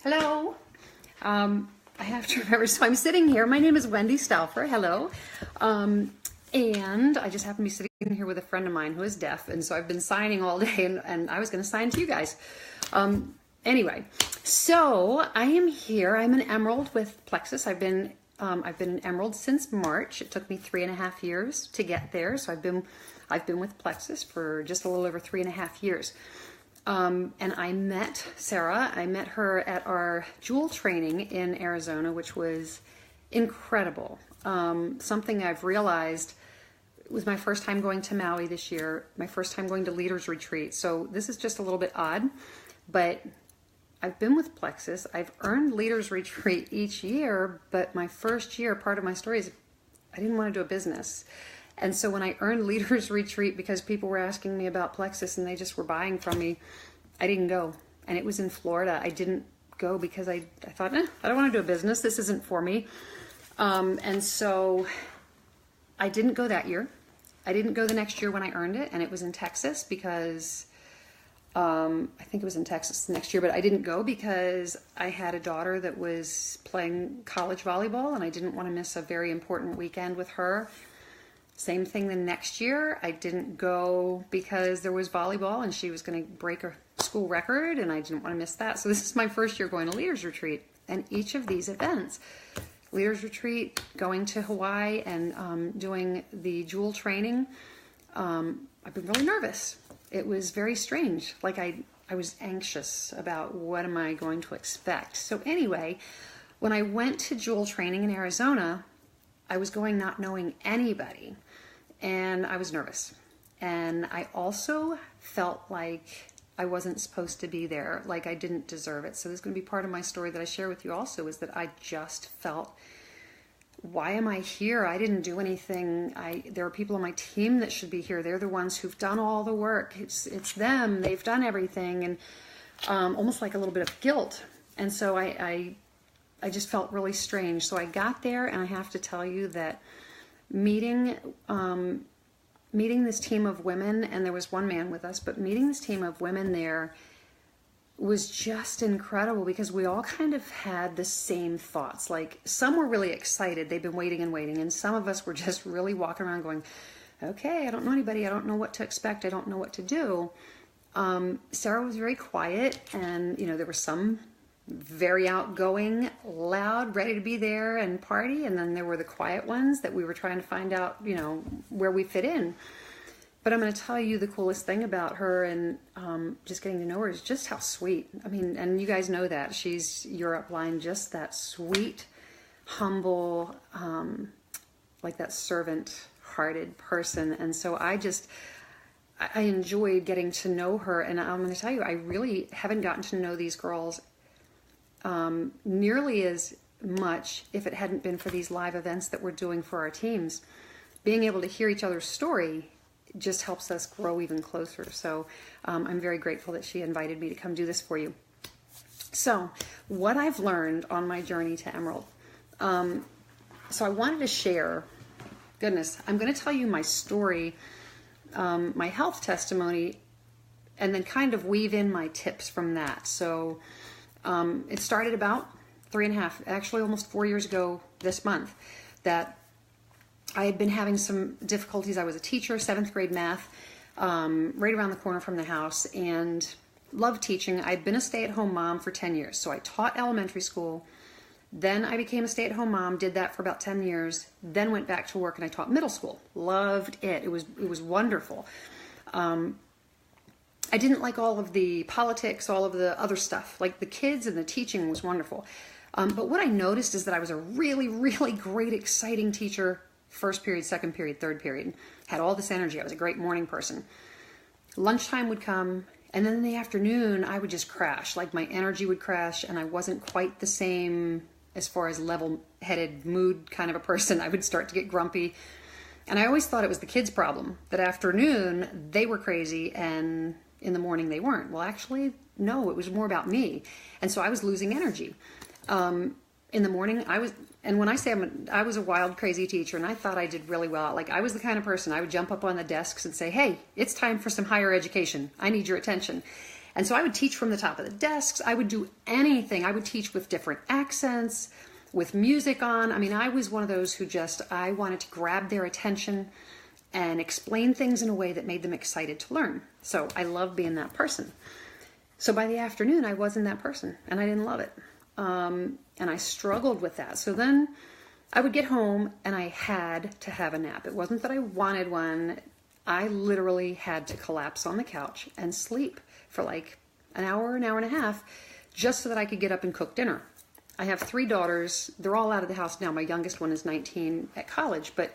Hello. I have to remember, so I'm sitting here. My name is Wendy Stouffer. Hello. And I just happen to be sitting here with a friend of mine who is deaf. And so I've been signing all day and I was going to sign to you guys. Anyway, so I am here. I'm an emerald with Plexus. I've been an emerald since March. It took me 3.5 years to get there. So I've been with Plexus for just a little over 3.5 years. And I met Sarah. I met her at our jewel training in Arizona, which was incredible. Something I've realized, it was my first time going to Maui this year, my first time going to Leaders Retreat. So this is just a little bit odd, but I've been with Plexus. I've earned Leaders Retreat each year, but my first year, part of my story is I didn't want to do a business. And so when I earned Leaders Retreat because people were asking me about Plexus and they just were buying from me, I didn't go. And it was in Florida. I didn't go because I thought, I don't want to do a business. This isn't for me. And so I didn't go that year. I didn't go the next year when I earned it. And it was in Texas because, I think it was in Texas the next year, but I didn't go because I had a daughter that was playing college volleyball and I didn't want to miss a very important weekend with her. Same thing the next year. I didn't go because there was volleyball and she was going to break a school record and I didn't want to miss that. So this is my first year going to Leaders Retreat. And each of these events, Leaders Retreat, going to Hawaii and doing the jewel training, I've been really nervous. It was very strange. Like I was anxious about what am I going to expect. So anyway, when I went to jewel training in Arizona, I was going not knowing anybody and I was nervous. And I also felt like I wasn't supposed to be there, like I didn't deserve it. So this is going to be part of my story that I share with you also, is that I just felt, why am I here? I didn't do anything. There are people on my team that should be here. They're the ones who've done all the work. It's them. They've done everything. And almost like a little bit of guilt. And so I just felt really strange. So I got there and I have to tell you that meeting this team of women, and there was one man with us, but meeting this team of women there was just incredible because we all kind of had the same thoughts. Like some were really excited. They've been waiting and waiting. And some of us were just really walking around going, okay, I don't know anybody. I don't know what to expect. I don't know what to do. Sarah was very quiet and, there were some very outgoing, loud, ready to be there and party. And then there were the quiet ones that we were trying to find out, where we fit in. But I'm going to tell you the coolest thing about her and just getting to know her is just how sweet. I mean, and you guys know that. She's your upline, just that sweet, humble, like that servant-hearted person. And so I enjoyed getting to know her. And I'm going to tell you, I really haven't gotten to know these girls nearly as much if it hadn't been for these live events that we're doing for our teams. Being able to hear each other's story just helps us grow even closer. So I'm very grateful that she invited me to come do this for you. So what I've learned on my journey to Emerald. So I wanted to share, goodness, I'm going to tell you my story, my health testimony, and then kind of weave in my tips from that. So it started about 3.5, actually almost 4 years ago this month, that I had been having some difficulties. I was a teacher, 7th grade math, right around the corner from the house, and loved teaching. I'd been a stay-at-home mom for 10 years. So I taught elementary school. Then I became a stay-at-home mom, did that for about 10 years, then went back to work and I taught middle school. Loved it. It was wonderful. I didn't like all of the politics, all of the other stuff. Like the kids and the teaching was wonderful. But what I noticed is that I was a really, really great, exciting teacher. First period, second period, third period. Had all this energy. I was a great morning person. Lunchtime would come, and then in the afternoon, I would just crash. Like my energy would crash, and I wasn't quite the same as far as level-headed mood kind of a person. I would start to get grumpy. And I always thought it was the kids' problem. That afternoon, they were crazy, and in the morning they weren't. Well, actually, no, it was more about me. And so I was losing energy. In the morning, and when I say I was a wild, crazy teacher, and I thought I did really well. Like I was the kind of person, I would jump up on the desks and say, hey, it's time for some higher education. I need your attention. And so I would teach from the top of the desks. I would do anything. I would teach with different accents, with music on. I mean, I was one of those who I wanted to grab their attention and explain things in a way that made them excited to learn. So I loved being that person. So by the afternoon, I wasn't that person, and I didn't love it. And I struggled with that. So then I would get home and I had to have a nap. It wasn't that I wanted one. I literally had to collapse on the couch and sleep for like an hour and a half, just so that I could get up and cook dinner. I have 3 daughters. They're all out of the house now. My youngest one is 19 at college. But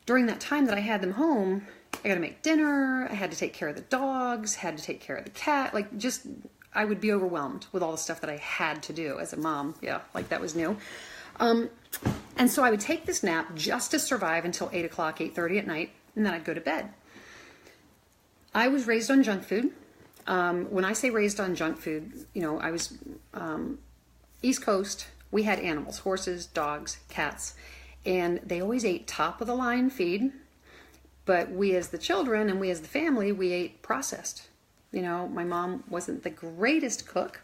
during that time that I had them home, I got to make dinner. I had to take care of the dogs, had to take care of the cat. Like, just, I would be overwhelmed with all the stuff that I had to do as a mom. Yeah, like that was new. And so I would take this nap just to survive until 8 o'clock, 8:30 at night, and then I'd go to bed. I was raised on junk food. When I say raised on junk food, I was East Coast. We had animals, horses, dogs, cats, and they always ate top of the line feed. But we as the children and we as the family, we ate processed. My mom wasn't the greatest cook.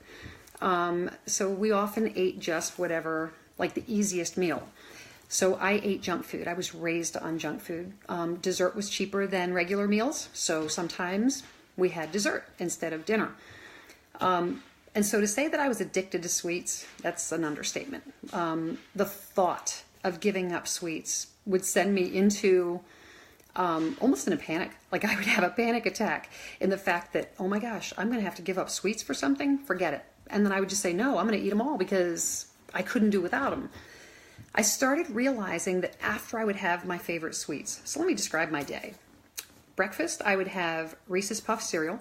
So we often ate just whatever, like the easiest meal. So I ate junk food. I was raised on junk food. Dessert was cheaper than regular meals. So sometimes we had dessert instead of dinner. And so to say that I was addicted to sweets, that's an understatement. The thought of giving up sweets would send me into almost in a panic. Like I would have a panic attack in the fact that, oh my gosh, I'm going to have to give up sweets for something. Forget it. And then I would just say, no, I'm going to eat them all because I couldn't do without them. I started realizing that after I would have my favorite sweets. So let me describe my day. Breakfast, I would have Reese's Puff cereal.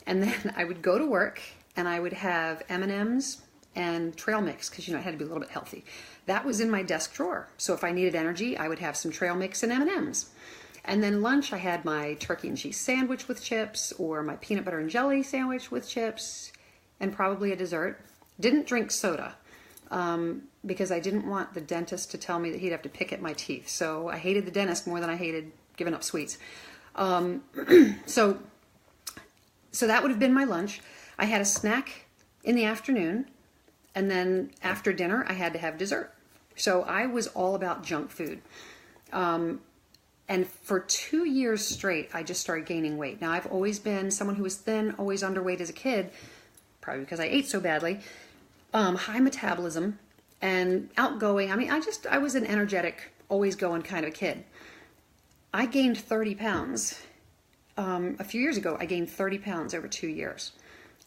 And then I would go to work and I would have M&Ms and trail mix because, it had to be a little bit healthy. That was in my desk drawer. So if I needed energy, I would have some trail mix and M&Ms. And then lunch, I had my turkey and cheese sandwich with chips or my peanut butter and jelly sandwich with chips and probably a dessert. Didn't drink soda because I didn't want the dentist to tell me that he'd have to pick at my teeth. So I hated the dentist more than I hated giving up sweets. So that would have been my lunch. I had a snack in the afternoon, and then after dinner, I had to have dessert. So I was all about junk food. And for 2 years straight, I just started gaining weight. Now, I've always been someone who was thin, always underweight as a kid, probably because I ate so badly, high metabolism and outgoing. I mean, I was an energetic, always going kind of a kid. I gained 30 pounds. A few years ago, I gained 30 pounds over 2 years.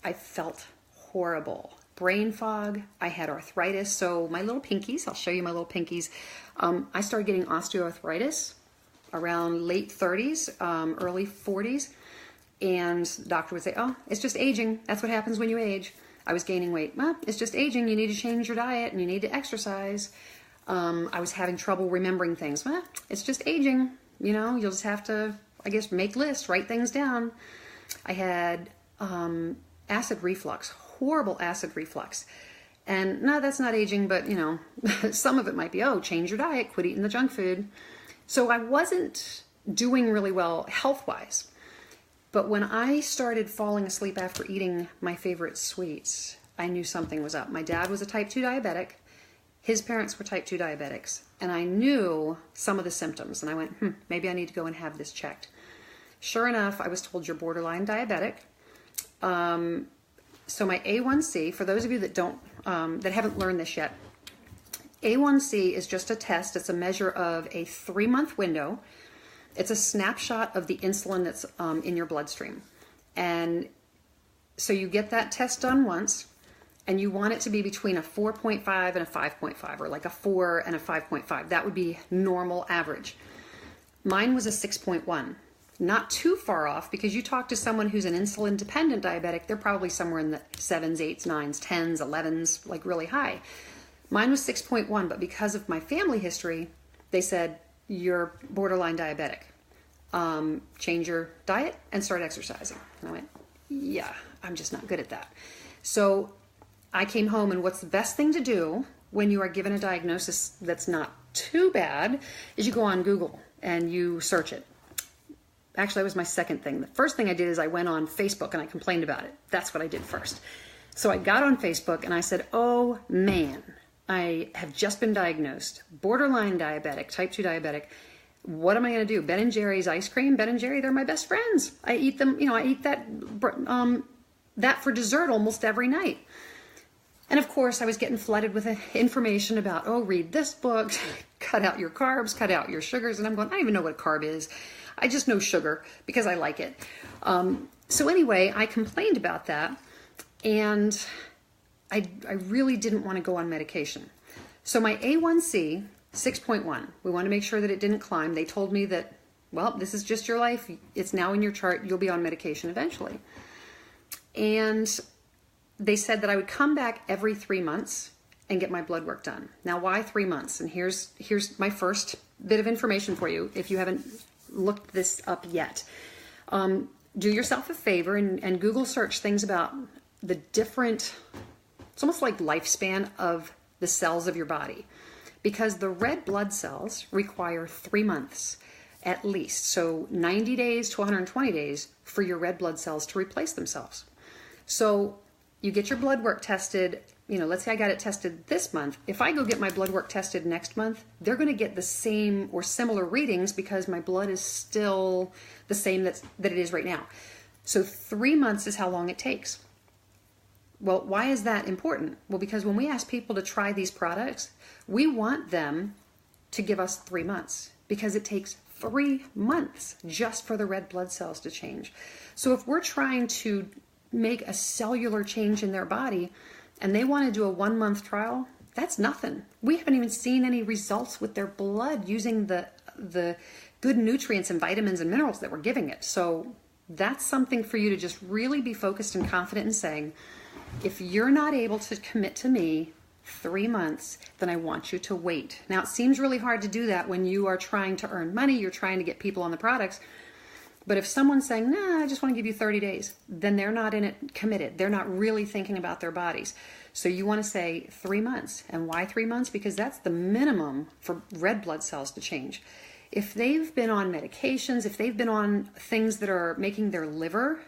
I felt horrible. Brain fog. I had arthritis. So my little pinkies, I'll show you my little pinkies. I started getting osteoarthritis around late 30s, early 40s. And the doctor would say, oh, it's just aging. That's what happens when you age. I was gaining weight. Well, it's just aging. You need to change your diet and you need to exercise. I was having trouble remembering things. Well, it's just aging. You'll just have to, I guess, make lists, write things down. I had acid reflux, horrible acid reflux. And no, that's not aging, but some of it might be, change your diet, quit eating the junk food. So I wasn't doing really well health-wise. But when I started falling asleep after eating my favorite sweets, I knew something was up. My dad was a type 2 diabetic. His parents were type 2 diabetics. And I knew some of the symptoms. And I went, maybe I need to go and have this checked. Sure enough, I was told you're borderline diabetic. So my A1C, for those of you that that haven't learned this yet, A1C is just a test. It's a measure of a 3-month window. It's a snapshot of the insulin that's in your bloodstream. And so you get that test done once, and you want it to be between a 4.5 and a 5.5, or like a 4 and a 5.5. That would be normal average. Mine was a 6.1. Not too far off, because you talk to someone who's an insulin-dependent diabetic, they're probably somewhere in the 7s, 8s, 9s, 10s, 11s, like really high. Mine was 6.1, but because of my family history, they said, you're borderline diabetic. Change your diet and start exercising. And I went, yeah, I'm just not good at that. So I came home, and what's the best thing to do when you are given a diagnosis that's not too bad is you go on Google and you search it. actually, that was my second thing. The first thing I did is I went on Facebook and I complained about it. That's what I did first. So I got on Facebook and I said, oh man, I have just been diagnosed, borderline diabetic, type 2 diabetic. What am I going to do? Ben & Jerry's ice cream, Ben & Jerry, they're my best friends. I eat them, I eat that for dessert almost every night. And of course, I was getting flooded with information about, oh, read this book, cut out your carbs, cut out your sugars. And I'm going, I don't even know what a carb is. I just know sugar because I like it. So anyway, I complained about that. And I really didn't want to go on medication. So my A1C, 6.1, we want to make sure that it didn't climb. They told me that, well, this is just your life. It's now in your chart. You'll be on medication eventually. And they said that I would come back every 3 months and get my blood work done. Now, why 3 months? And here's my first bit of information for you if you haven't looked this up yet. Do yourself a favor and Google search things about the different, it's almost like lifespan of the cells of your body. Because the red blood cells require 3 months at least. So 90 days to 120 days for your red blood cells to replace themselves. So you get your blood work tested, let's say I got it tested this month. If I go get my blood work tested next month, they're going to get the same or similar readings because my blood is still the same that it is right now. So 3 months is how long it takes. Well, why is that important? Well, because when we ask people to try these products, we want them to give us 3 months because it takes 3 months just for the red blood cells to change. So if we're trying to make a cellular change in their body and they want to do a 1 month trial, that's nothing. We haven't even seen any results with their blood using the good nutrients and vitamins and minerals that we're giving it. So that's something for you to just really be focused and confident in saying, if you're not able to commit to me 3 months, then I want you to wait. Now, it seems really hard to do that when you are trying to earn money, you're trying to get people on the products. But if someone's saying, nah, I just want to give you 30 days, then they're not in it committed. They're not really thinking about their bodies. So you want to say 3 months. And why 3 months? Because that's the minimum for red blood cells to change. If they've been on medications, if they've been on things that are making their liver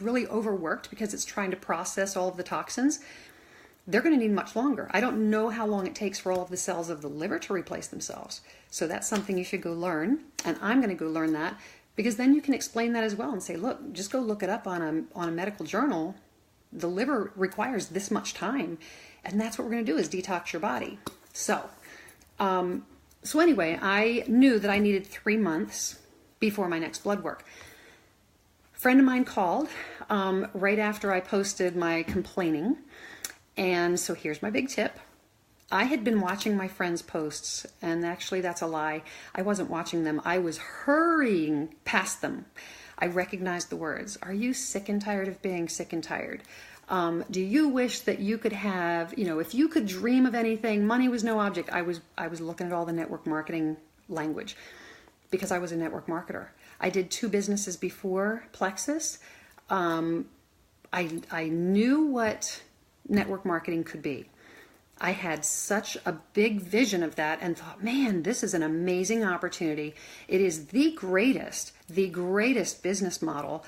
really overworked because it's trying to process all of the toxins, they're going to need much longer. I don't know how long it takes for all of the cells of the liver to replace themselves. So that's something you should go learn. And I'm going to go learn that because then you can explain that as well and say, look, just go look it up on a medical journal. The liver requires this much time. And that's what we're going to do is detox your body. So anyway, I knew that I needed 3 months before my next blood work. A friend of mine called right after I posted my complaining. And so here's my big tip. I had been watching my friends' posts, and actually that's a lie. I wasn't watching them. I was hurrying past them. I recognized the words. Are you sick and tired of being sick and tired? Do you wish that you could have, if you could dream of anything, money was no object. I was looking at all the network marketing language because I was a network marketer. I did 2 businesses before Plexus. I knew what network marketing could be. I had such a big vision of that and thought, man, this is an amazing opportunity. It is the greatest business model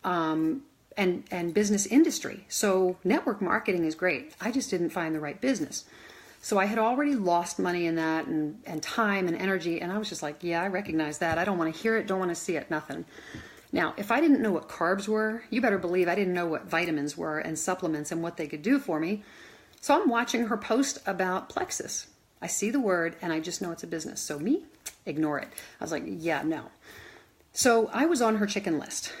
and business industry. So network marketing is great. I just didn't find the right business. So I had already lost money in that and time and energy. And I was just like, yeah, I recognize that. I don't want to hear it. Don't want to see it. Nothing. Now, if I didn't know what carbs were, you better believe I didn't know what vitamins were and supplements and what they could do for me. So I'm watching her post about Plexus. I see the word and I just know it's a business. So me, ignore it. I was like, yeah, no. So I was on her chicken list.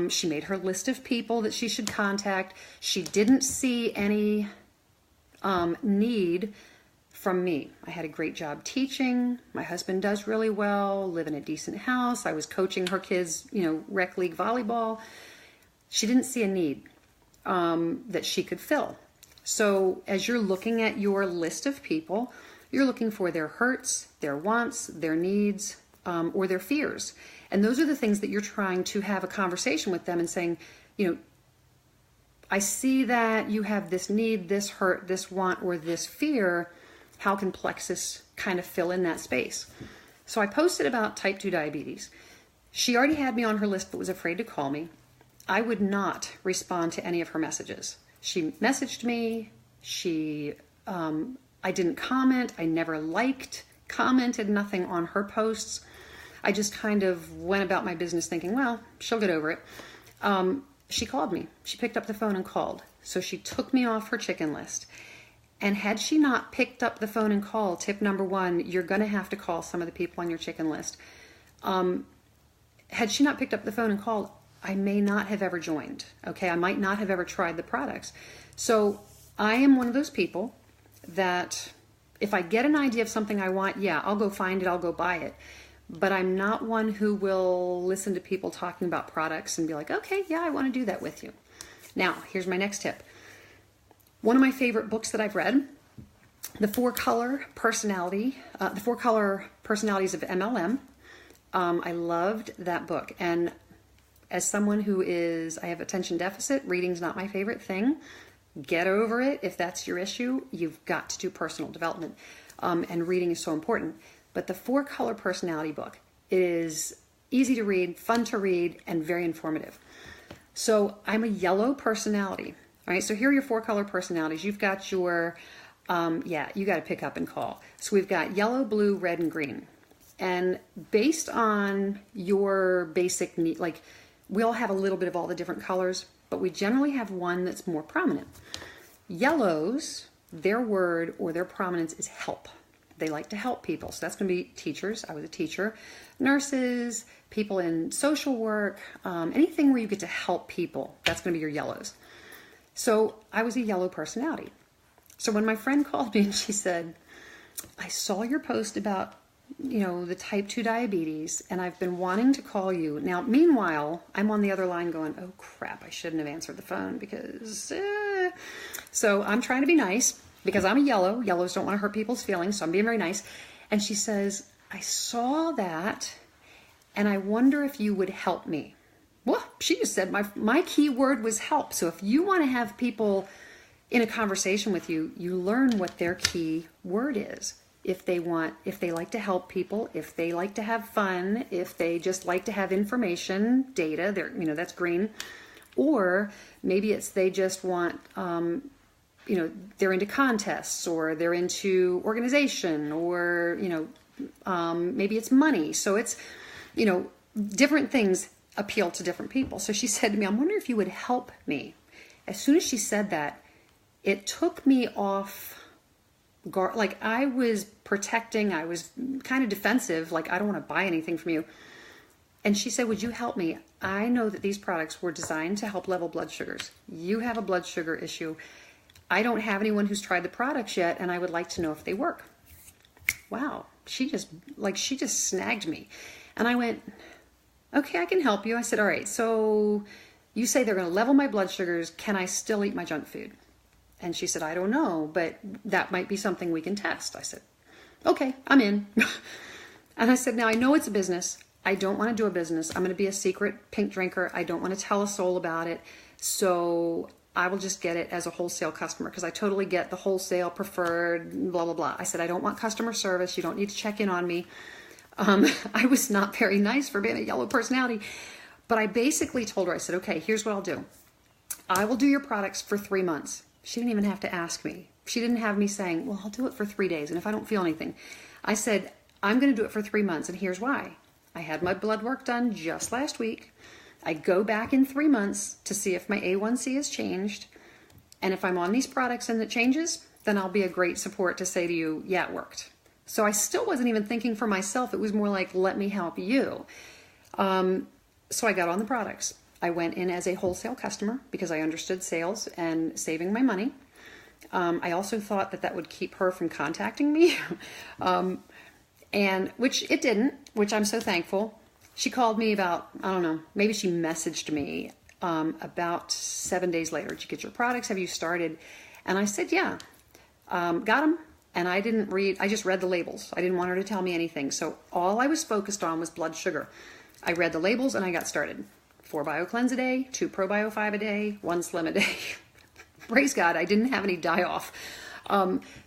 She made her list of people that she should contact. She didn't see any need from me. I had a great job teaching. My husband does really well, live in a decent house. I was coaching her kids, rec league volleyball. She didn't see a need that she could fill. So as you're looking at your list of people, you're looking for their hurts, their wants, their needs, or their fears. And those are the things that you're trying to have a conversation with them and saying, I see that you have this need, this hurt, this want, or this fear. How can Plexus kind of fill in that space? So I posted about type 2 diabetes. She already had me on her list but was afraid to call me. I would not respond to any of her messages. She messaged me. I didn't comment. I never liked, commented nothing on her posts. I just kind of went about my business thinking, well, she'll get over it. She called me. She picked up the phone and called. So she took me off her chicken list. And had she not picked up the phone and called, tip number one, you're going to have to call some of the people on your chicken list. Had she not picked up the phone and called, I may not have ever joined. Okay, I might not have ever tried the products. So I am one of those people that if I get an idea of something I want, yeah, I'll go find it, I'll go buy it. But I'm not one who will listen to people talking about products and be like, okay, yeah, I want to do that with you. Now, here's my next tip. One of my favorite books that I've read, The 4-Color Personalities of MLM. I loved that book. And as someone who I have attention deficit, reading's not my favorite thing. Get over it. If that's your issue, you've got to do personal development. And reading is so important. But the 4-Color Personality book is easy to read, fun to read, and very informative. So I'm a yellow personality. All right, so here are your 4-color personalities. You've got your, you got to pick up and call. So we've got yellow, blue, red, and green. And based on your basic need, like we all have a little bit of all the different colors, but we generally have one that's more prominent. Yellows, their word or their prominence is help. They like to help people. So that's going to be teachers. I was a teacher. Nurses, people in social work, anything where you get to help people. That's going to be your yellows. So I was a yellow personality. So when my friend called me and she said, I saw your post about, the type 2 diabetes and I've been wanting to call you. Now, meanwhile, I'm on the other line going, oh crap, I shouldn't have answered the phone because, So I'm trying to be nice because I'm a yellow. Yellows don't want to hurt people's feelings, so I'm being very nice. And she says, I saw that and I wonder if you would help me. Well, she just said my key word was help. So if you want to have people in a conversation with you, you learn what their key word is. If they like to help people, if they like to have fun, if they just like to have information, data, that's green. Or maybe it's they just want, they're into contests or they're into organization or, maybe it's money. So it's, different things appeal to different people. So she said to me, I'm wondering if you would help me. As soon as she said that, it took me off guard. Like I was protecting, I was kind of defensive, like I don't want to buy anything from you. And she said, would you help me? I know that these products were designed to help level blood sugars. You have a blood sugar issue. I don't have anyone who's tried the products yet, and I would like to know if they work. Wow. She just snagged me. And I went, okay, I can help you. I said, all right, so you say they're going to level my blood sugars. Can I still eat my junk food? And she said, I don't know, but that might be something we can test. I said, okay, I'm in. And I said, now I know it's a business. I don't want to do a business. I'm going to be a secret pink drinker. I don't want to tell a soul about it. So I will just get it as a wholesale customer because I totally get the wholesale preferred, blah, blah, blah. I said, I don't want customer service. You don't need to check in on me. I was not very nice for being a yellow personality, but I basically told her, I said, okay, here's what I'll do. I will do your products for 3 months. She didn't even have to ask me. She didn't have me saying, well, I'll do it for 3 days. And if I don't feel anything, I said, I'm going to do it for 3 months. And here's why. I had my blood work done just last week. I go back in 3 months to see if my A1C has changed. And if I'm on these products and it changes, then I'll be a great support to say to you, yeah, it worked. So I still wasn't even thinking for myself. It was more like, let me help you. So I got on the products. I went in as a wholesale customer because I understood sales and saving my money. I also thought that would keep her from contacting me, and which it didn't, which I'm so thankful. She called me about, I don't know, maybe she messaged me about 7 days later. Did you get your products? Have you started? And I said, yeah, got them. And I just read the labels. I didn't want her to tell me anything. So all I was focused on was blood sugar. I read the labels and I got started. 4 BioCleanse a day, 2 ProBio 5 a day, 1 Slim a day. Praise God, I didn't have any die off.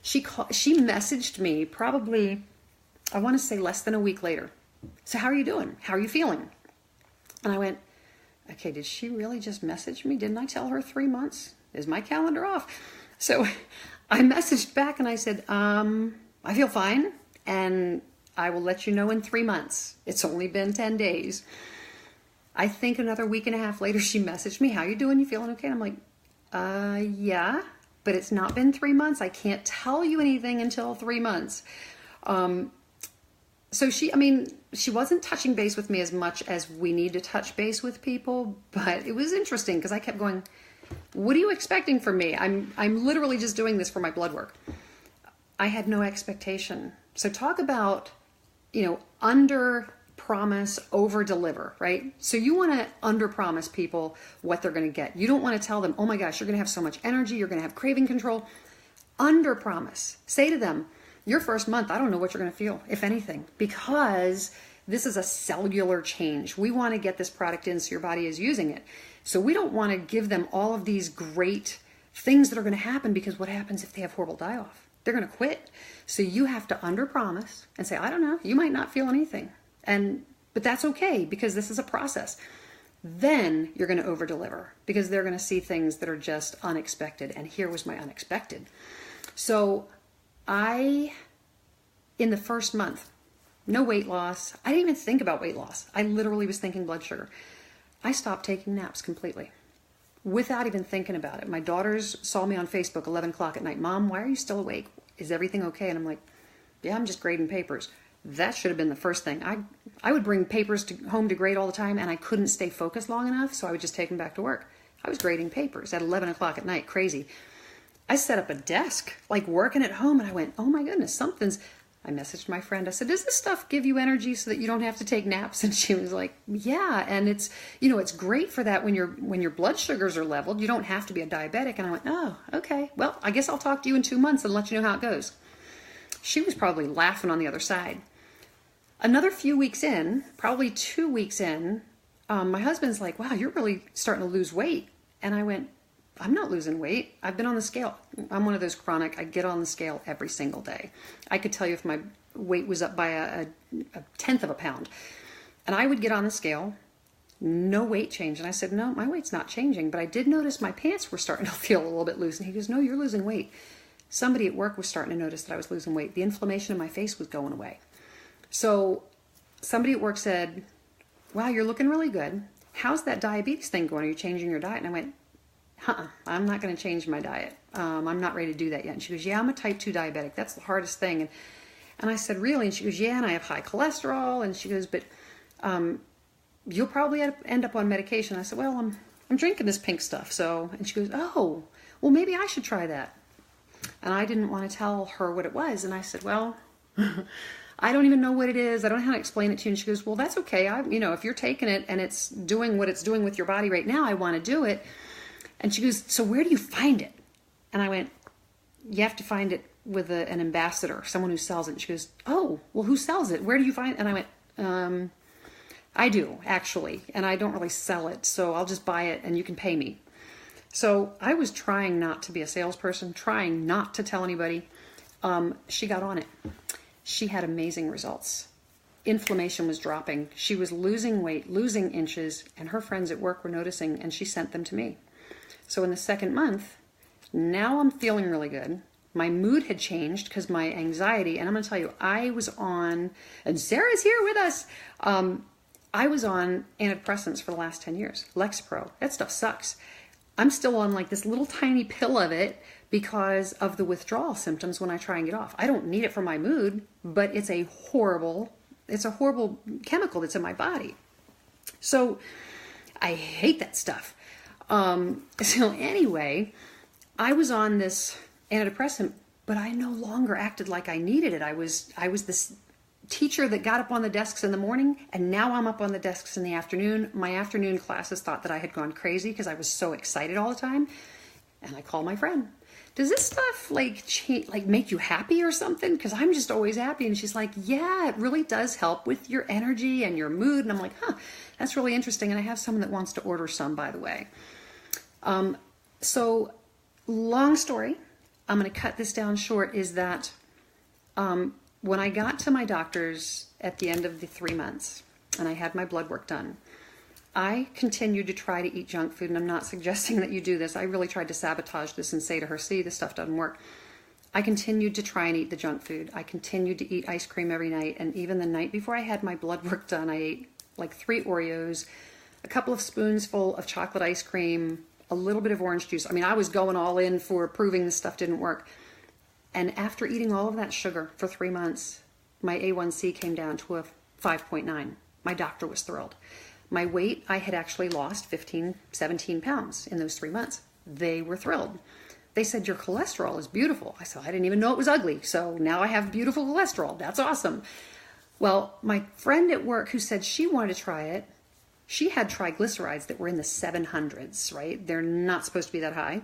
She messaged me probably, I want to say less than a week later. So how are you doing? How are you feeling? And I went, okay, did she really just message me? Didn't I tell her 3 months? Is my calendar off? So I messaged back and I said, I feel fine and I will let you know in 3 months. It's only been 10 days. I think another week and a half later, she messaged me, how you doing? You feeling okay? And I'm like, yeah, but it's not been 3 months. I can't tell you anything until 3 months. So she wasn't touching base with me as much as we need to touch base with people, but it was interesting because I kept going, what are you expecting from me? I'm literally just doing this for my blood work. I had no expectation. So talk about, under promise, over deliver, right? So you want to under promise people what they're going to get. You don't want to tell them, oh my gosh, you're going to have so much energy. You're going to have craving control. Under promise. Say to them, your first month, I don't know what you're going to feel, if anything, because this is a cellular change. We want to get this product in so your body is using it. So we don't want to give them all of these great things that are going to happen, because what happens if they have horrible die-off? They're going to quit. So you have to under promise and say, I don't know, you might not feel anything. But that's okay, because this is a process. Then you're going to over deliver, because they're going to see things that are just unexpected. And here was my unexpected. So in the first month, no weight loss. I didn't even think about weight loss. I literally was thinking blood sugar. I stopped taking naps completely without even thinking about it. My daughters saw me on Facebook 11 o'clock at night. Mom, why are you still awake? Is everything okay? And I'm like, yeah, I'm just grading papers. That should have been the first thing. I would bring papers home to grade all the time, and I couldn't stay focused long enough, so I would just take them back to work. I was grading papers at 11 o'clock at night. Crazy. I set up a desk, like working at home, and I went, oh my goodness, I messaged my friend. I said, does this stuff give you energy so that you don't have to take naps? And she was like, yeah. And it's great for that when your blood sugars are leveled. You don't have to be a diabetic. And I went, oh, okay. Well, I guess I'll talk to you in 2 months and let you know how it goes. She was probably laughing on the other side. Another few weeks in, probably 2 weeks in, my husband's like, wow, you're really starting to lose weight. And I went, I'm not losing weight. I've been on the scale. I'm one of those chronic, I get on the scale every single day. I could tell you if my weight was up by a tenth of a pound. And I would get on the scale, no weight change. And I said, no, my weight's not changing. But I did notice my pants were starting to feel a little bit loose. And he goes, no, you're losing weight. Somebody at work was starting to notice that I was losing weight. The inflammation in my face was going away. So somebody at work said, wow, you're looking really good. How's that diabetes thing going? Are you changing your diet? And I went, I'm not going to change my diet. I'm not ready to do that yet. And she goes, yeah, I'm a type 2 diabetic. That's the hardest thing. And I said, really? And she goes, yeah, and I have high cholesterol. And she goes, but you'll probably end up on medication. I said, well, I'm drinking this pink stuff. And she goes, oh, well, maybe I should try that. And I didn't want to tell her what it was. And I said, well, I don't even know what it is. I don't know how to explain it to you. And she goes, well, that's okay. If you're taking it and it's doing what it's doing with your body right now, I want to do it. And she goes, so where do you find it? And I went, you have to find it with an ambassador, someone who sells it. And she goes, oh, well, who sells it? Where do you find it? And I went, I do, actually. And I don't really sell it, so I'll just buy it and you can pay me. So I was trying not to be a salesperson, trying not to tell anybody. She got on it. She had amazing results. Inflammation was dropping. She was losing weight, losing inches, and her friends at work were noticing, and she sent them to me. So in the second month, now I'm feeling really good. My mood had changed because my anxiety, and I'm going to tell you, I was on, and Sarah's here with us, I was on antidepressants for the last 10 years. Lexapro. That stuff sucks. I'm still on like this little tiny pill of it because of the withdrawal symptoms when I try and get off. I don't need it for my mood, but it's a horrible chemical that's in my body. So I hate that stuff. So anyway, I was on this antidepressant, but I no longer acted like I needed it. I was this teacher that got up on the desks in the morning, and now I'm up on the desks in the afternoon. My afternoon classes thought that I had gone crazy because I was so excited all the time. And I called my friend. Does this stuff like make you happy or something? Because I'm just always happy. And she's like, yeah, it really does help with your energy and your mood. And I'm like, that's really interesting. And I have someone that wants to order some, by the way. So long story, I'm going to cut this down short, is that when I got to my doctor's at the end of the 3 months and I had my blood work done, I continued to try to eat junk food, and I'm not suggesting that you do this. I really tried to sabotage this and say to her, see, this stuff doesn't work. I continued to try and eat the junk food. I continued to eat ice cream every night, and even the night before I had my blood work done, I ate like 3 Oreos, a couple of spoonsful of chocolate ice cream, a little bit of orange juice. I mean, I was going all in for proving this stuff didn't work. And after eating all of that sugar for 3 months, my A1C came down to a 5.9. My doctor was thrilled. My weight, I had actually lost 15, 17 pounds in those 3 months. They were thrilled. They said, your cholesterol is beautiful. I said, I didn't even know it was ugly. So now I have beautiful cholesterol. That's awesome. Well, my friend at work who said she wanted to try it, she had triglycerides that were in the 700s, right? They're not supposed to be that high.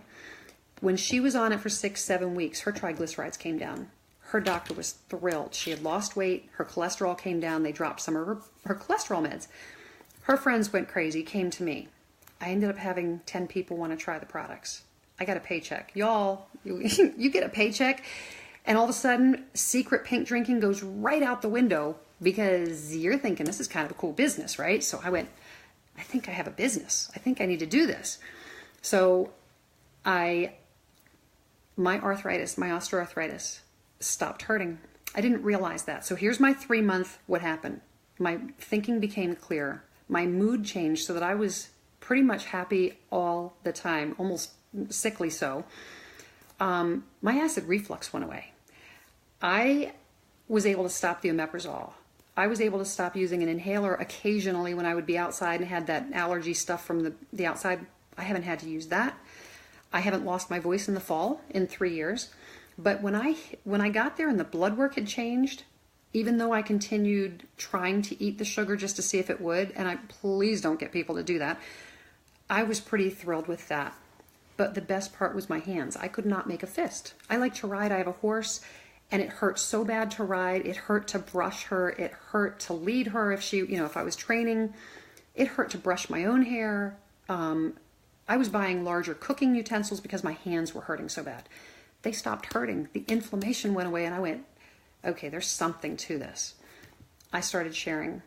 When she was on it for 6-7 weeks, her triglycerides came down. Her doctor was thrilled. She had lost weight. Her cholesterol came down. They dropped some of her cholesterol meds. Her friends went crazy, came to me. I ended up having 10 people want to try the products. I got a paycheck. Y'all, you get a paycheck, and all of a sudden, secret pink drinking goes right out the window because you're thinking this is kind of a cool business, right? So I went, I think I have a business. I think I need to do this. So my osteoarthritis stopped hurting. I didn't realize that. So here's my 3-month, what happened. My thinking became clear. My mood changed so that I was pretty much happy all the time, almost sickly so. My acid reflux went away. I was able to stop the omeprazole. I was able to stop using an inhaler occasionally when I would be outside and had that allergy stuff from the outside. I haven't had to use that. I haven't lost my voice in the fall in 3 years. But when I got there and the blood work had changed, even though I continued trying to eat the sugar just to see if it would, and please don't get people to do that, I was pretty thrilled with that. But the best part was my hands. I could not make a fist. I like to ride. I have a horse, and it hurt so bad to ride. It hurt to brush her. It hurt to lead her if I was training. It hurt to brush my own hair. I was buying larger cooking utensils because my hands were hurting so bad. They stopped hurting. The inflammation went away, and I went, okay, there's something to this. I started sharing.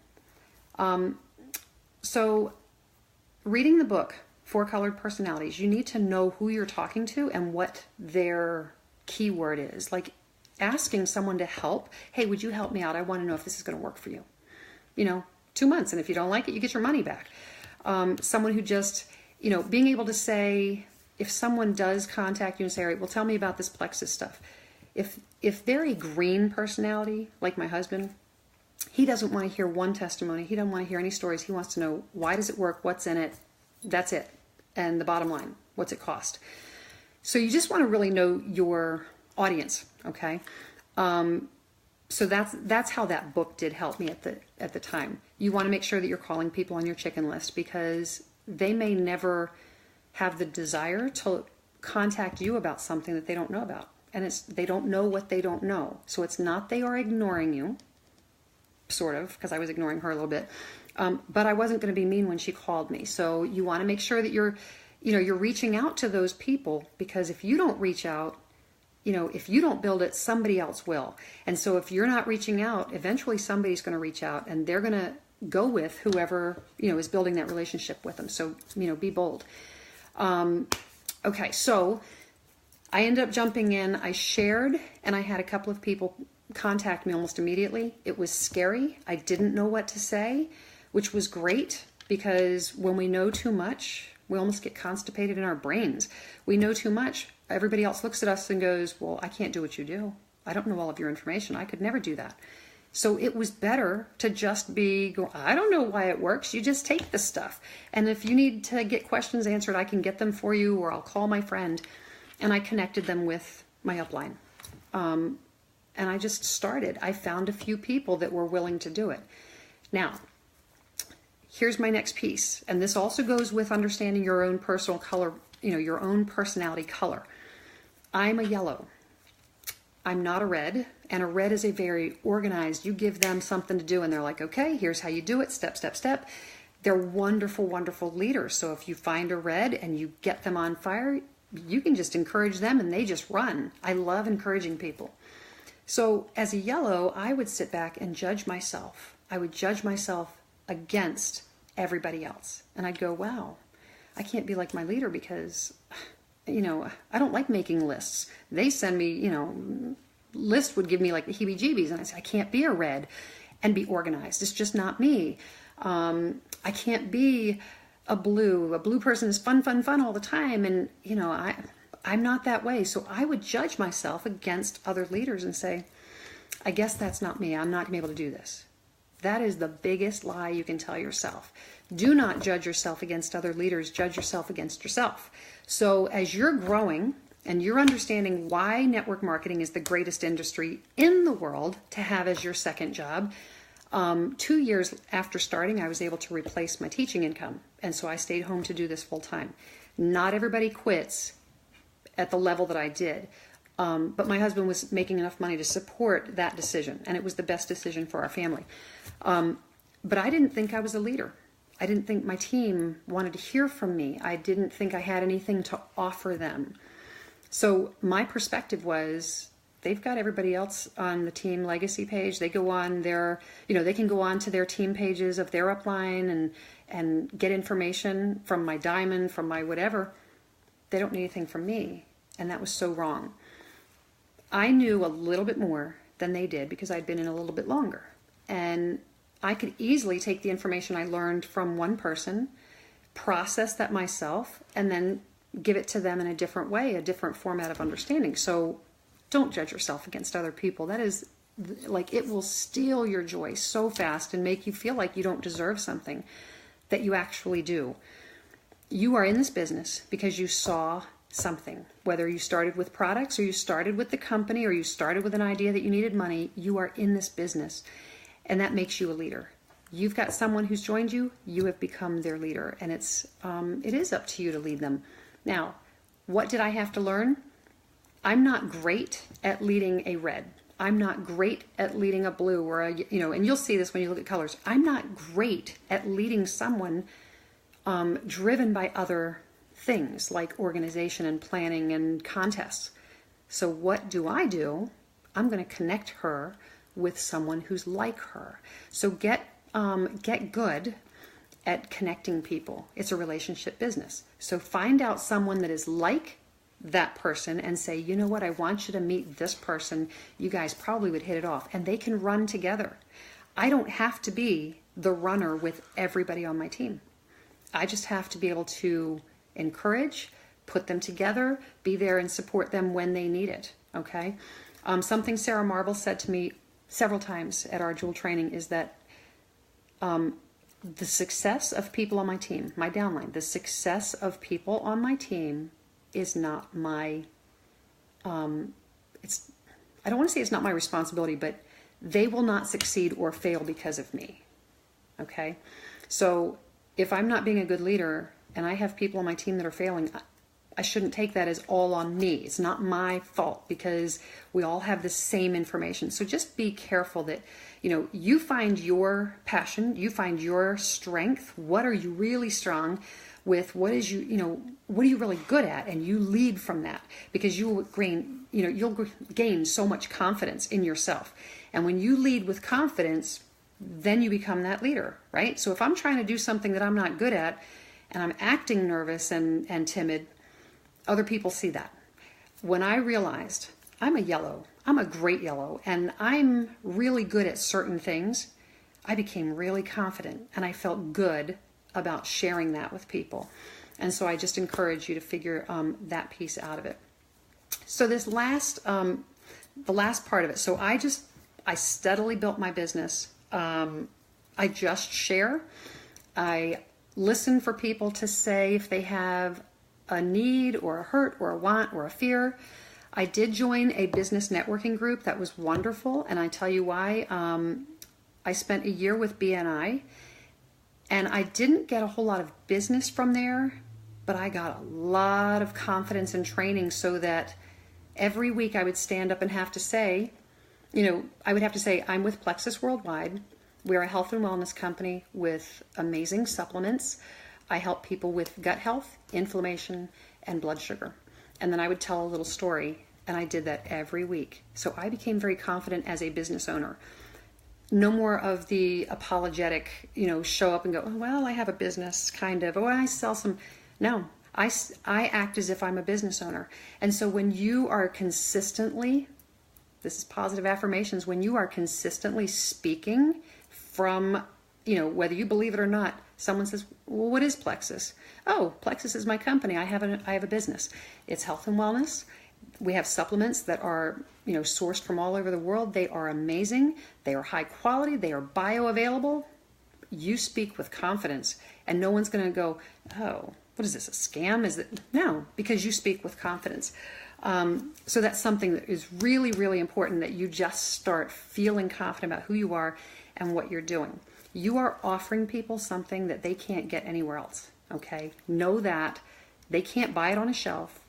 So reading the book, 4 Colored Personalities, you need to know who you're talking to and what their keyword is. Like asking someone to help, hey, would you help me out? I want to know if this is going to work for you. 2 months, and if you don't like it, you get your money back. Someone who just, being able to say, if someone does contact you and say, all right, well, tell me about this Plexus stuff. If they're a green personality, like my husband, he doesn't want to hear one testimony. He doesn't want to hear any stories. He wants to know, why does it work? What's in it? That's it. And the bottom line, what's it cost? So you just want to really know your audience, okay? So that's how that book did help me at the time. You want to make sure that you're calling people on your chicken list because they may never have the desire to contact you about something that they don't know about. And they don't know what they don't know. So it's not they are ignoring you, sort of, because I was ignoring her a little bit. But I wasn't going to be mean when she called me. So you want to make sure that you're reaching out to those people, because if you don't reach out, if you don't build it, somebody else will. And so if you're not reaching out, eventually somebody's going to reach out and they're going to go with whoever, is building that relationship with them. So, be bold. Okay, so I ended up jumping in. I shared, and I had a couple of people contact me almost immediately. It was scary. I didn't know what to say, which was great, because when we know too much, we almost get constipated in our brains. We know too much. Everybody else looks at us and goes, well, I can't do what you do. I don't know all of your information. I could never do that. So it was better to just I don't know why it works. You just take the stuff. And if you need to get questions answered, I can get them for you, or I'll call my friend. And I connected them with my upline. And I just started. I found a few people that were willing to do it. Now, here's my next piece. And this also goes with understanding your own personal color, your own personality color. I'm a yellow. I'm not a red. And a red is a very organized. You give them something to do and they're like, okay, here's how you do it, step, step, step. They're wonderful, wonderful leaders. So if you find a red and you get them on fire, you can just encourage them and they just run. I love encouraging people. So as a yellow, I would sit back and judge myself. I would judge myself against everybody else. And I'd go, wow, I can't be like my leader because, I don't like making lists. They send me, list would give me like the heebie-jeebies. And I say, I can't be a red and be organized. It's just not me. I can't be a blue. A blue person is fun all the time. And, I'm not that way. So I would judge myself against other leaders and say, I guess that's not me. I'm not going to be able to do this. That is the biggest lie you can tell yourself. Do not judge yourself against other leaders. Judge yourself against yourself. So as you're growing and you're understanding why network marketing is the greatest industry in the world to have as your second job, 2 years after starting, I was able to replace my teaching income. And so I stayed home to do this full time. Not everybody quits at the level that I did. But my husband was making enough money to support that decision. And it was the best decision for our family. But I didn't think I was a leader. I didn't think my team wanted to hear from me. I didn't think I had anything to offer them. So my perspective was, they've got everybody else on the team legacy page. They go on their, they can go on to their team pages of their upline and get information from my diamond, from my whatever. They don't need anything from me. And that was so wrong. I knew a little bit more than they did because I'd been in a little bit longer. And I could easily take the information I learned from one person, process that myself, and then give it to them in a different way, a different format of understanding. So don't judge yourself against other people. That is, it will steal your joy so fast and make you feel like you don't deserve something that you actually do. You are in this business because you saw something. Whether you started with products or you started with the company or you started with an idea that you needed money, you are in this business. And that makes you a leader. You've got someone who's joined you, you have become their leader. And it is up to you to lead them. Now, what did I have to learn? I'm not great at leading a red. I'm not great at leading a blue or and you'll see this when you look at colors. I'm not great at leading someone driven by other things like organization and planning and contests. So what do? I'm going to connect her with someone who's like her. So get good at connecting people. It's a relationship business. So find out someone that is like that person and say, you know what, I want you to meet this person. You guys probably would hit it off and they can run together. I don't have to be the runner with everybody on my team. I just have to be able to encourage, put them together, be there and support them when they need it. Okay. Something Sarah Marble said to me several times at our jewel training is that the success of people on my team, my downline, the success of people on my team is not my, I don't want to say it's not my responsibility, but they will not succeed or fail because of me. Okay. So if I'm not being a good leader and I have people on my team that are failing, I shouldn't take that as all on me. It's not my fault because we all have the same information. So just be careful that, you find your passion, you find your strength. What are you really strong with? What is what are you really good at? And you lead from that because you'll gain so much confidence in yourself. And when you lead with confidence, then you become that leader, right? So if I'm trying to do something that I'm not good at and I'm acting nervous and timid, other people see that. When I realized I'm a great yellow, and I'm really good at certain things, I became really confident and I felt good about sharing that with people. And so I just encourage you to figure that piece out of it. So this the last part of it. So I steadily built my business. I just share. I listen for people to say if they have a need or a hurt or a want or a fear. I did join a business networking group that was wonderful, and I tell you why. I spent a year with BNI, and I didn't get a whole lot of business from there, but I got a lot of confidence and training so that every week I would stand up and have to say, I would have to say, I'm with Plexus Worldwide. We're a health and wellness company with amazing supplements. I help people with gut health, inflammation, and blood sugar. And then I would tell a little story, and I did that every week. So I became very confident as a business owner. No more of the apologetic, show up and go, oh, well, I have a business, kind of. Oh, I sell some. No, I act as if I'm a business owner. And so when you are consistently, this is positive affirmations, when you are consistently speaking from, whether you believe it or not, someone says, well, what is Plexus? Oh, Plexus is my company. I have a business. It's health and wellness. We have supplements that are, sourced from all over the world. They are amazing. They are high quality. They are bioavailable. You speak with confidence, and no one's going to go, oh, what is this, a scam? Is it? No, because you speak with confidence. So that's something that is really, really important, that you just start feeling confident about who you are and what you're doing. You are offering people something that they can't get anywhere else. Okay? Know that they can't buy it on a shelf.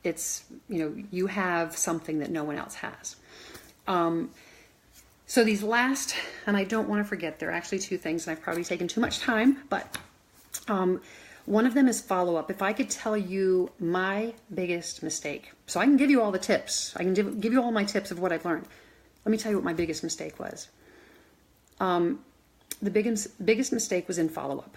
It's, you have something that no one else has. So these last, and I don't want to forget, there are actually two things, and I've probably taken too much time, but one of them is follow-up. If I could tell you my biggest mistake, so I can give you all the tips. I can give you all my tips of what I've learned. Let me tell you what my biggest mistake was. The biggest mistake was in follow-up.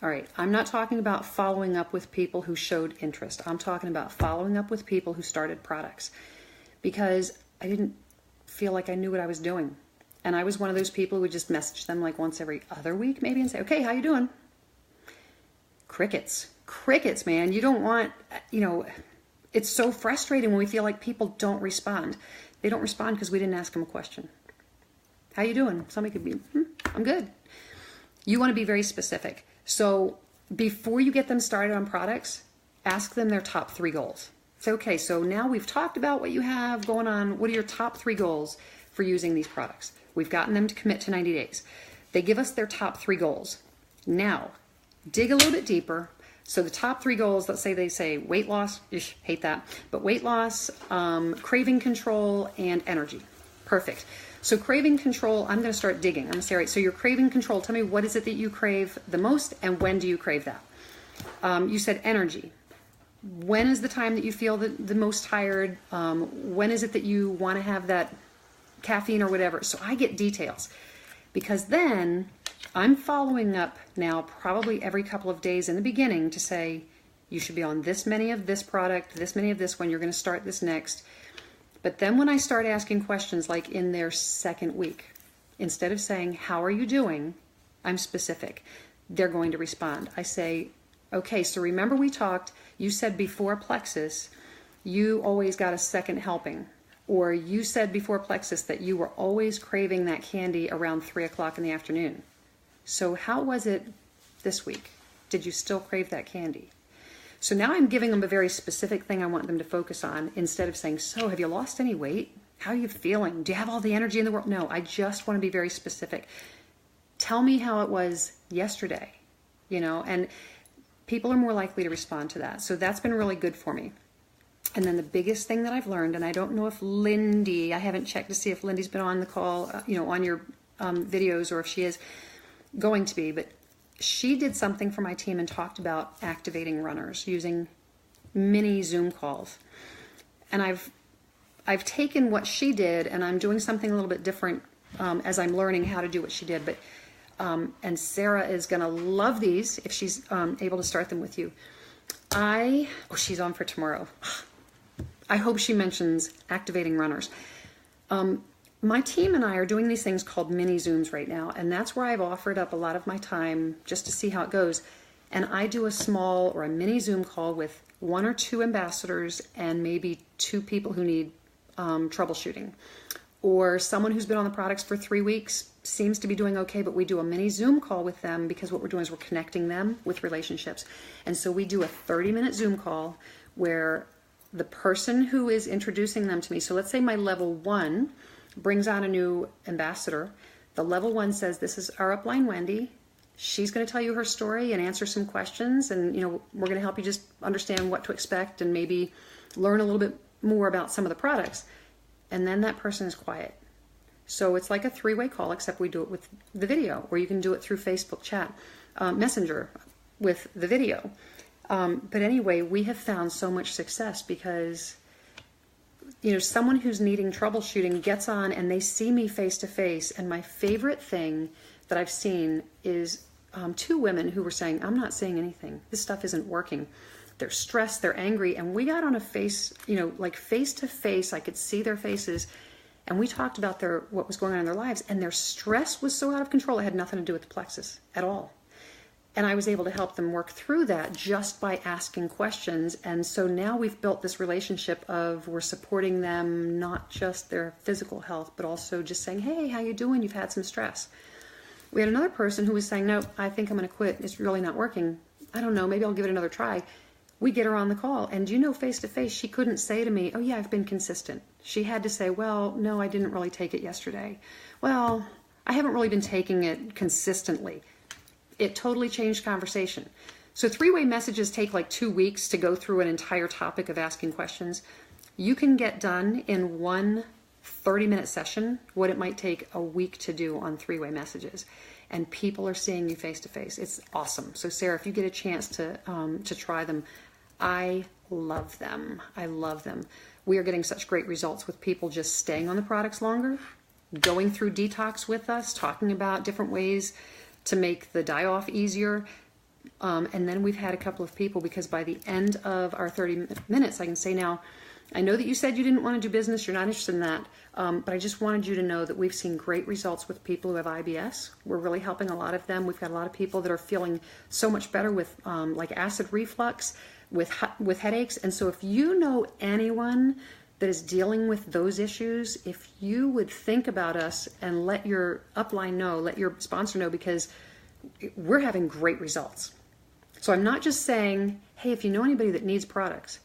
All right, I'm not talking about following up with people who showed interest. I'm talking about following up with people who started products, because I didn't feel like I knew what I was doing. And I was one of those people who would just message them like once every other week maybe and say, okay, how you doing? Crickets, man. You don't want, it's so frustrating when we feel like people don't respond. They don't respond because we didn't ask them a question. How you doing? Somebody could be, I'm good. You want to be very specific. So before you get them started on products, ask them their top 3 goals. Say, okay, so now we've talked about what you have going on. What are your top 3 goals for using these products? We've gotten them to commit to 90 days. They give us their top 3 goals. Now, dig a little bit deeper. So the top 3 goals, let's say they say weight loss, hate that, but weight loss, craving control, and energy. Perfect. So craving control, I'm going to start digging. I'm going to say, all right, so your craving control, tell me what is it that you crave the most and when do you crave that? You said energy. When is the time that you feel the most tired? When is it that you want to have that caffeine or whatever? So I get details, because then I'm following up now probably every couple of days in the beginning to say, you should be on this many of this product, this many of this one, you're going to start this next. But then when I start asking questions like in their second week, instead of saying, how are you doing? I'm specific. They're going to respond. I say, okay, so remember we talked, you said before Plexus, you always got a second helping. Or you said before Plexus that you were always craving that candy around 3 o'clock in the afternoon. So how was it this week? Did you still crave that candy? So now I'm giving them a very specific thing I want them to focus on, instead of saying, so have you lost any weight? How are you feeling? Do you have all the energy in the world? No, I just want to be very specific. Tell me how it was yesterday, and people are more likely to respond to that. So that's been really good for me. And then the biggest thing that I've learned, and I don't know if Lindy, I haven't checked to see if Lindy's been on the call, on your videos, or if she is going to be, but she did something for my team and talked about activating runners using mini Zoom calls. And I've taken what she did and I'm doing something a little bit different as I'm learning how to do what she did. But and Sarah is going to love these if she's able to start them with you. She's on for tomorrow. I hope she mentions activating runners. My team and I are doing these things called mini Zooms right now, and that's where I've offered up a lot of my time just to see how it goes. And I do a small or a mini Zoom call with 1 or 2 ambassadors and maybe 2 people who need troubleshooting, or someone who's been on the products for 3 weeks, seems to be doing okay, but we do a mini Zoom call with them because what we're doing is we're connecting them with relationships. And so we do a 30-minute Zoom call where the person who is introducing them to me, so let's say my level 1 brings on a new ambassador. The level 1 says, this is our upline Wendy. She's going to tell you her story and answer some questions, and we're going to help you just understand what to expect and maybe learn a little bit more about some of the products. And then that person is quiet. So it's like a 3-way call, except we do it with the video, or you can do it through Facebook chat, Messenger with the video. But anyway, we have found so much success because someone who's needing troubleshooting gets on and they see me face to face. And my favorite thing that I've seen is two women who were saying, I'm not saying anything. This stuff isn't working. They're stressed, they're angry. And we got on a face, like face to face. I could see their faces. And we talked about what was going on in their lives. And their stress was so out of control. It had nothing to do with the plexus at all. And I was able to help them work through that just by asking questions. And so now we've built this relationship of we're supporting them, not just their physical health, but also just saying, hey, how you doing? You've had some stress. We had another person who was saying, no, I think I'm going to quit. It's really not working. I don't know. Maybe I'll give it another try. We get her on the call. And face to face, she couldn't say to me, oh, yeah, I've been consistent. She had to say, well, no, I didn't really take it yesterday. Well, I haven't really been taking it consistently. It totally changed conversation. So three-way messages take like 2 weeks to go through an entire topic of asking questions. You can get done in one 30-minute session what it might take a week to do on three-way messages. And people are seeing you face-to-face. It's awesome. So Sarah, if you get a chance to try them, I love them. I love them. We are getting such great results with people just staying on the products longer, going through detox with us, talking about different ways to make the die-off easier. And then we've had a couple of people, because by the end of our 30 minutes, I can say now, I know that you said you didn't want to do business, you're not interested in that, but I just wanted you to know that we've seen great results with people who have IBS. We're really helping a lot of them. We've got a lot of people that are feeling so much better with like acid reflux, with headaches. And so if you know anyone that is dealing with those issues, if you would think about us and let your upline know, let your sponsor know, because we're having great results. So I'm not just saying, hey, if you know anybody that needs products,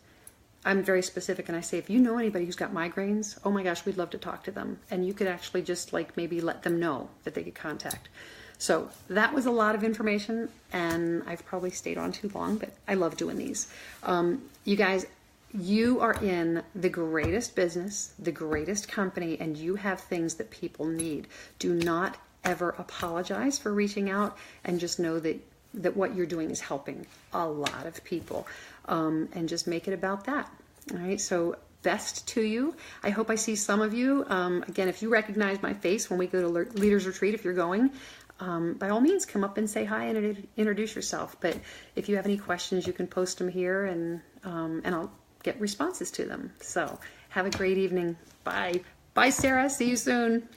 I'm very specific and I say, if you know anybody who's got migraines, oh my gosh, we'd love to talk to them. And you could actually just like maybe let them know that they could contact. So that was a lot of information, and I've probably stayed on too long, but I love doing these. You guys, you are in the greatest business, the greatest company, and you have things that people need. Do not ever apologize for reaching out, and just know that what you're doing is helping a lot of people, and just make it about that. All right, so best to you. I hope I see some of you. Again, if you recognize my face when we go to Leaders Retreat, if you're going, by all means, come up and say hi and introduce yourself. But if you have any questions, you can post them here, and I'll get responses to them. So have a great evening. Bye. Bye, Sarah. See you soon.